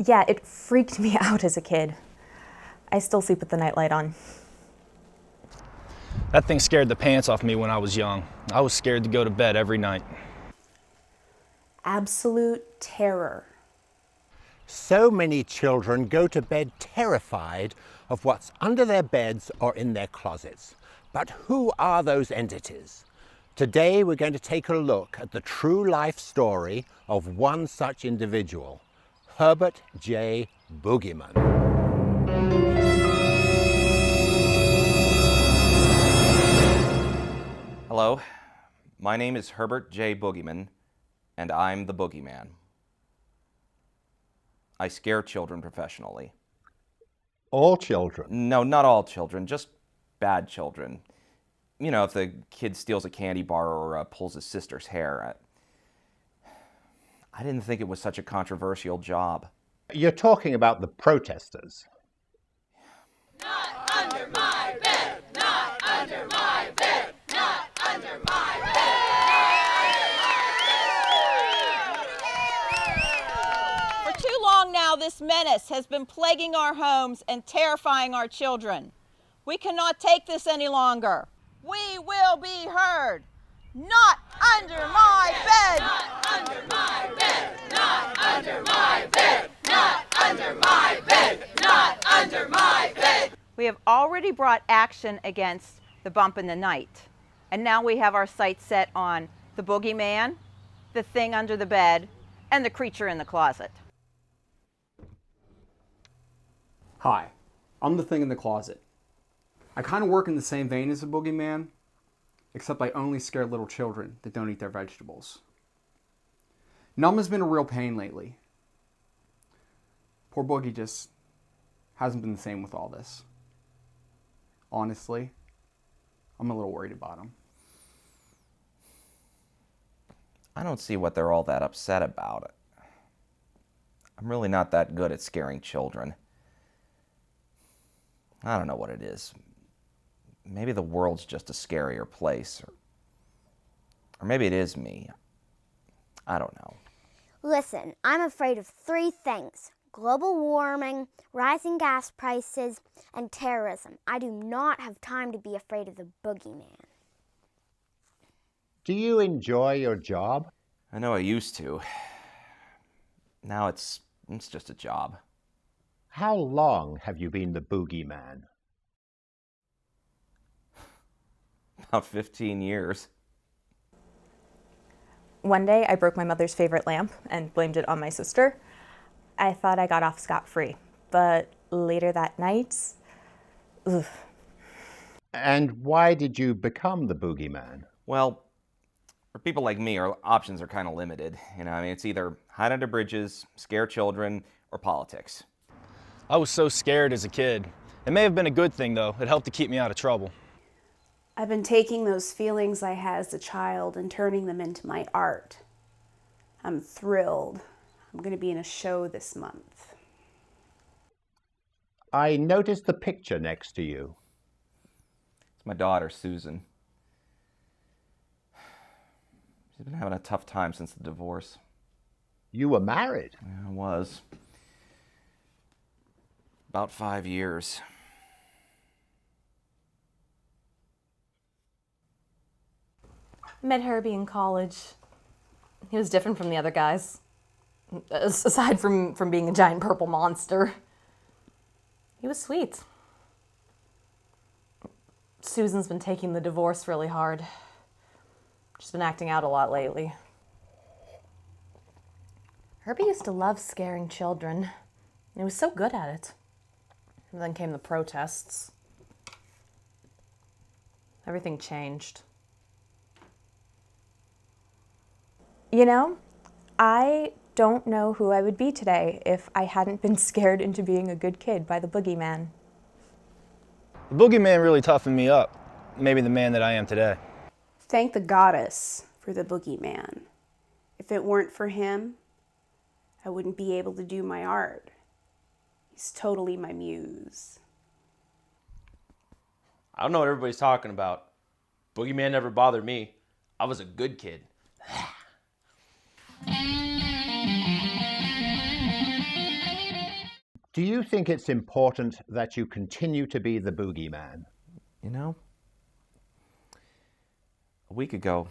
Yeah, it freaked me out as a kid. I still sleep with the nightlight on. That thing scared the pants off me when I was young. I was scared to go to bed every night. Absolute terror. So many children go to bed terrified of what's under their beds or in their closets. But who are those entities? Today we're going to take a look at the true life story of one such individual, Herbert J. Boogieman. Hello, my name is Herbert J. Boogieman, and I'm the Boogieman. I scare children professionally. All children? No, not all children, just bad children. You know, if the kid steals a candy bar or pulls his sister's hair. I didn't think it was such a controversial job. You're talking about the protesters. Not under my bed! Not under my bed! Not under my bed! For too long now, this menace has been plaguing our homes and terrifying our children. We cannot take this any longer. We will be heard. Not under my bed! Not under my bed! Not under my bed! Not under my bed! Not under my bed! We have already brought action against the bump in the night. And now we have our sights set on the boogeyman, the thing under the bed, and the creature in the closet. Hi, I'm the thing in the closet. I kind of work in the same vein as the boogeyman, except I only scare little children that don't eat their vegetables. Numb has been a real pain lately. Poor Boogie just hasn't been the same with all this. Honestly, I'm a little worried about him. I don't see what they're all that upset about. I'm really not that good at scaring children. I don't know what it is. Maybe the world's just a scarier place. Or maybe it is me. I don't know. Listen, I'm afraid of three things: global warming, rising gas prices, and terrorism. I do not have time to be afraid of the boogeyman. Do you enjoy your job? I know I used to. Now it's just a job. How long have you been the boogeyman? About 15 years. One day, I broke my mother's favorite lamp and blamed it on my sister. I thought I got off scot-free, but later that night, ugh. And why did you become the boogeyman? Well, for people like me, our options are kind of limited. You know, I mean, it's either hide under bridges, scare children, or politics. I was so scared as a kid. It may have been a good thing, though. It helped to keep me out of trouble. I've been taking those feelings I had as a child and turning them into my art. I'm thrilled. I'm going to be in a show this month. I noticed the picture next to you. It's my daughter, Susan. She's been having a tough time since the divorce. You were married? Yeah, I was. About 5 years. Met Herbie in college. He was different from the other guys, aside from being a giant purple monster. He was sweet. Susan's been taking the divorce really hard. She's been acting out a lot lately. Herbie used to love scaring children. He was so good at it. And then came the protests. Everything changed. You know, I don't know who I would be today if I hadn't been scared into being a good kid by the boogeyman. The boogeyman really toughened me up. Maybe the man that I am today. Thank the goddess for the boogeyman. If it weren't for him, I wouldn't be able to do my art. He's totally my muse. I don't know what everybody's talking about. Boogeyman never bothered me. I was a good kid. Do you think it's important that you continue to be the boogeyman? You know, a week ago,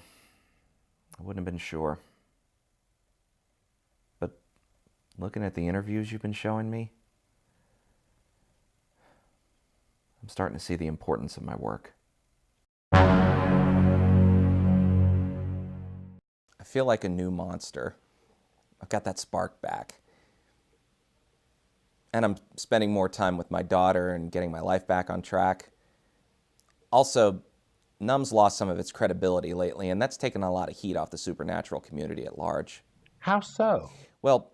I wouldn't have been sure. But looking at the interviews you've been showing me, I'm starting to see the importance of my work. I feel like a new monster. I've got that spark back. And I'm spending more time with my daughter and getting my life back on track. Also, Numb's lost some of its credibility lately, and that's taken a lot of heat off the supernatural community at large. How so? Well,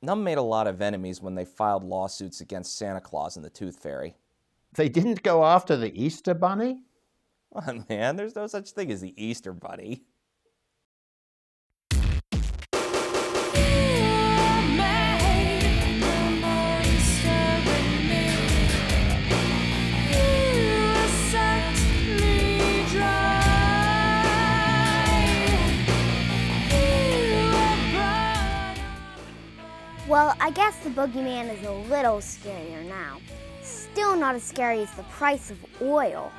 Numb made a lot of enemies when they filed lawsuits against Santa Claus and the Tooth Fairy. They didn't go after the Easter Bunny? Come on, man, there's no such thing as the Easter Bunny. Well, I guess the boogeyman is a little scarier now. Still not as scary as the price of oil.